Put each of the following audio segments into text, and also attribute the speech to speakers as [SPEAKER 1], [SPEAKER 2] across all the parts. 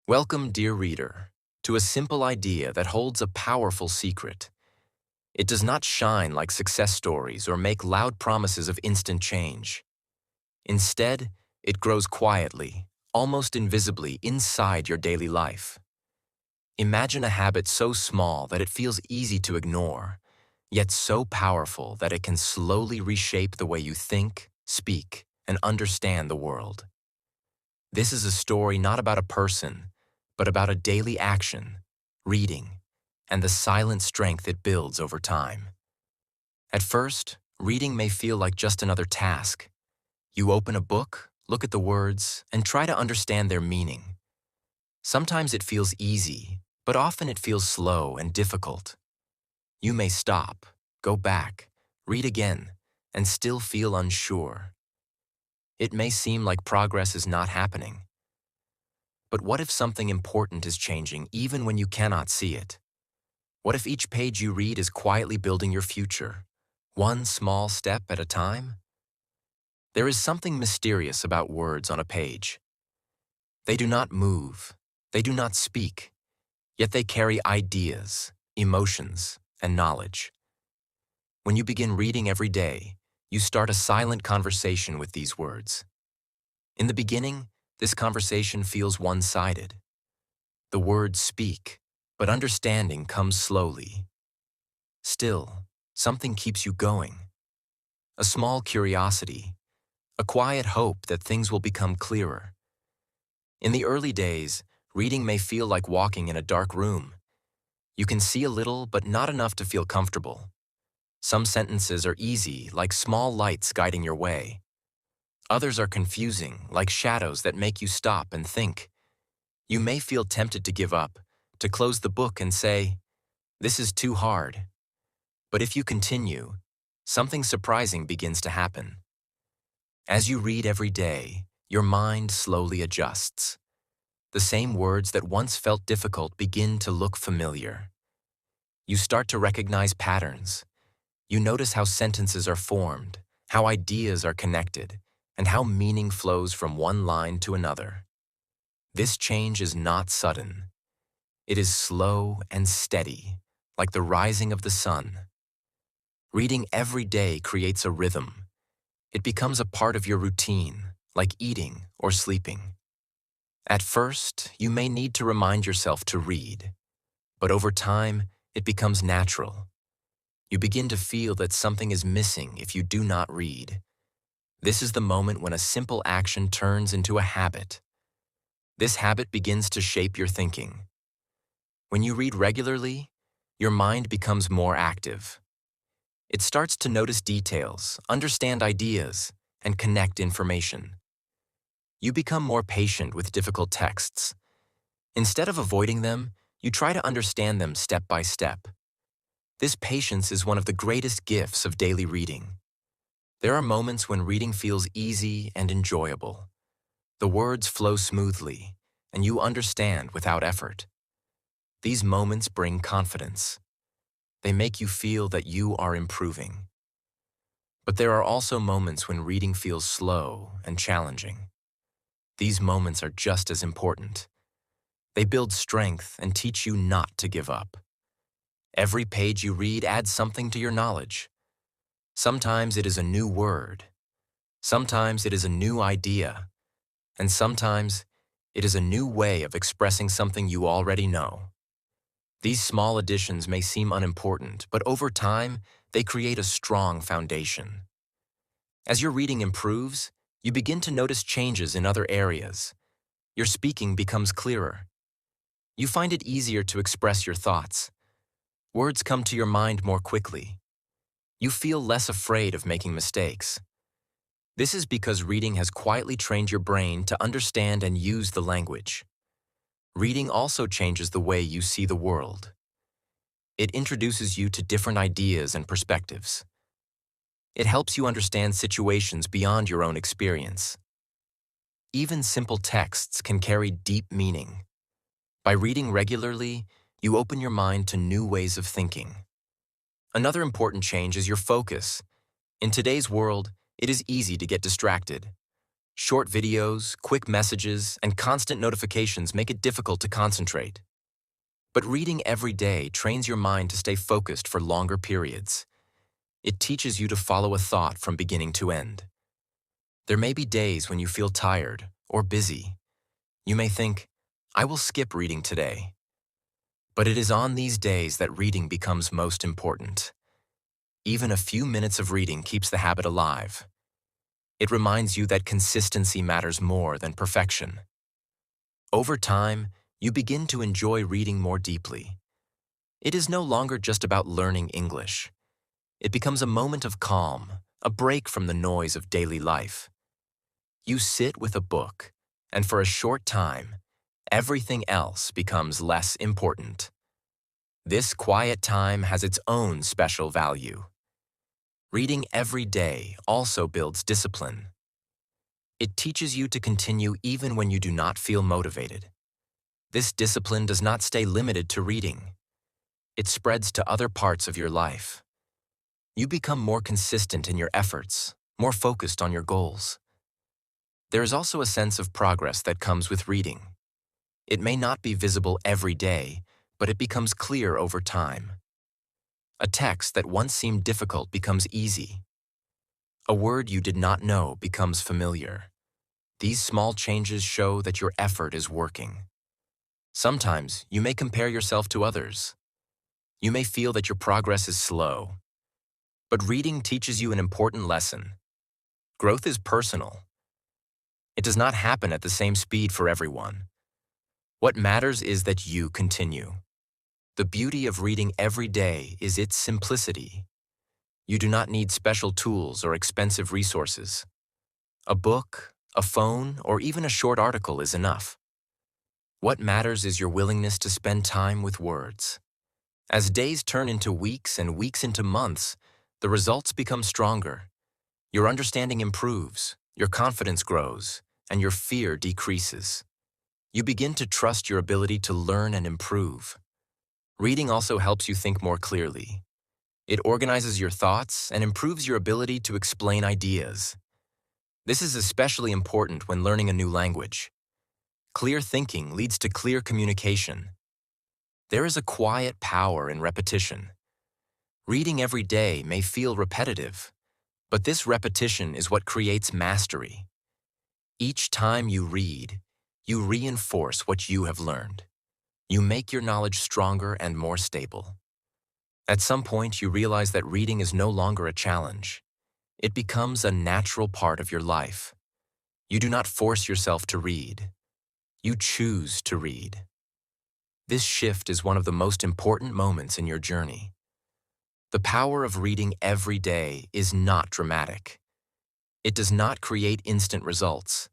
[SPEAKER 1] Welcome, dear reader, to a simple idea that holds a powerful secret. It does not shine like success stories or make loud promises of instant change. Instead, it grows quietly, almost invisibly, inside your daily life. Imagine a habit so small that it feels easy to ignore, yet so powerful that it can slowly reshape the way you think, speak, and understand the world. This is a story not about a person, but about a daily action, reading, and the silent strength it builds over time. At first, reading may feel like just another task. You open a book, look at the words, and try to understand their meaning. Sometimes it feels easy, but often it feels slow and difficult. You may stop, go back, read again, and still feel unsure. It may seem like progress is not happening. But what if something important is changing even when you cannot see it? What if each page you read is quietly building your future, one small step at a time? There is something mysterious about words on a page. They do not move, they do not speak, yet they carry ideas, emotions, and knowledge. When you begin reading every day, you start a silent conversation with these words. In the beginning, this conversation feels one-sided. The words speak, but understanding comes slowly. Still, something keeps you going. A small curiosity, a quiet hope that things will become clearer. In the early days, reading may feel like walking in a dark room. You can see a little, but not enough to feel comfortable. Some sentences are easy, like small lights guiding your way. Others are confusing, like shadows that make you stop and think. You may feel tempted to give up, to close the book and say, "This is too hard." But if you continue, something surprising begins to happen. As you read every day, your mind slowly adjusts. The same words that once felt difficult begin to look familiar. You start to recognize patterns. You notice how sentences are formed, how ideas are connected, and how meaning flows from one line to another. This change is not sudden. It is slow and steady, like the rising of the sun. Reading every day creates a rhythm. It becomes a part of your routine, like eating or sleeping. At first, you may need to remind yourself to read, but over time, it becomes natural. You begin to feel that something is missing if you do not read. This is the moment when a simple action turns into a habit. This habit begins to shape your thinking. When you read regularly, your mind becomes more active. It starts to notice details, understand ideas, and connect information. You become more patient with difficult texts. Instead of avoiding them, you try to understand them step by step. This patience is one of the greatest gifts of daily reading. There are moments when reading feels easy and enjoyable. The words flow smoothly, and you understand without effort. These moments bring confidence. They make you feel that you are improving. But there are also moments when reading feels slow and challenging. These moments are just as important. They build strength and teach you not to give up. Every page you read adds something to your knowledge. Sometimes it is a new word. Sometimes it is a new idea. And sometimes it is a new way of expressing something you already know. These small additions may seem unimportant, but over time, they create a strong foundation. As your reading improves, you begin to notice changes in other areas. Your speaking becomes clearer. You find it easier to express your thoughts. Words come to your mind more quickly. You feel less afraid of making mistakes. This is because reading has quietly trained your brain to understand and use the language. Reading also changes the way you see the world. It introduces you to different ideas and perspectives. It helps you understand situations beyond your own experience. Even simple texts can carry deep meaning. By reading regularly, you open your mind to new ways of thinking. Another important change is your focus. In today's world, it is easy to get distracted. Short videos, quick messages, and constant notifications make it difficult to concentrate. But reading every day trains your mind to stay focused for longer periods. It teaches you to follow a thought from beginning to end. There may be days when you feel tired or busy. You may think, I will skip reading today. But it is on these days that reading becomes most important. Even a few minutes of reading keeps the habit alive. It reminds you that consistency matters more than perfection. Over time, you begin to enjoy reading more deeply. It is no longer just about learning English. It becomes a moment of calm, a break from the noise of daily life. You sit with a book, and for a short time, everything else becomes less important. This quiet time has its own special value. Reading every day also builds discipline. It teaches you to continue even when you do not feel motivated. This discipline does not stay limited to reading. It spreads to other parts of your life. You become more consistent in your efforts, more focused on your goals. There is also a sense of progress that comes with reading. It may not be visible every day, but it becomes clear over time. A text that once seemed difficult becomes easy. A word you did not know becomes familiar. These small changes show that your effort is working. Sometimes you may compare yourself to others. You may feel that your progress is slow. But reading teaches you an important lesson. Growth is personal. It does not happen at the same speed for everyone. What matters is that you continue. The beauty of reading every day is its simplicity. You do not need special tools or expensive resources. A book, a phone, or even a short article is enough. What matters is your willingness to spend time with words. As days turn into weeks and weeks into months, the results become stronger. Your understanding improves, your confidence grows, and your fear decreases. You begin to trust your ability to learn and improve. Reading also helps you think more clearly. It organizes your thoughts and improves your ability to explain ideas. This is especially important when learning a new language. Clear thinking leads to clear communication. There is a quiet power in repetition. Reading every day may feel repetitive, but this repetition is what creates mastery. Each time you read, you reinforce what you have learned. You make your knowledge stronger and more stable. At some point, you realize that reading is no longer a challenge. It becomes a natural part of your life. You do not force yourself to read. You choose to read. This shift is one of the most important moments in your journey. The power of reading every day is not dramatic. It does not create instant results,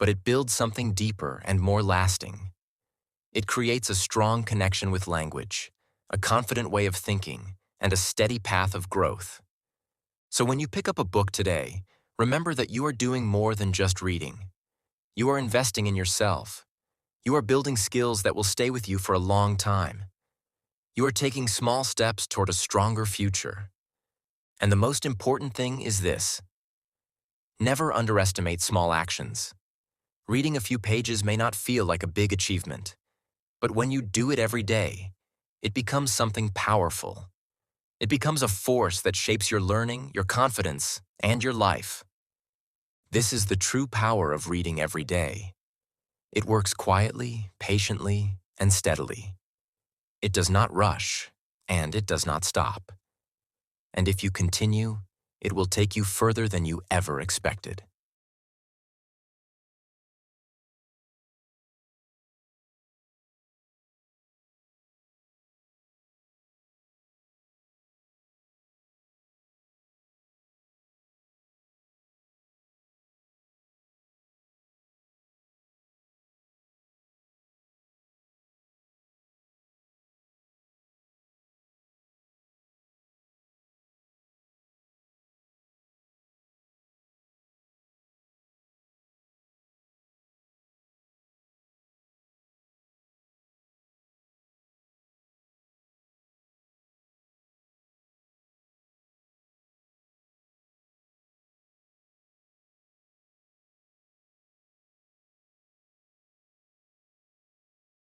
[SPEAKER 1] but it builds something deeper and more lasting. It creates a strong connection with language, a confident way of thinking, and a steady path of growth. So when you pick up a book today, remember that you are doing more than just reading. You are investing in yourself. You are building skills that will stay with you for a long time. You are taking small steps toward a stronger future. And the most important thing is this: never underestimate small actions. Reading a few pages may not feel like a big achievement, but when you do it every day, it becomes something powerful. It becomes a force that shapes your learning, your confidence, and your life. This is the true power of reading every day. It works quietly, patiently, and steadily. It does not rush, and it does not stop. And if you continue, it will take you further than you ever expected.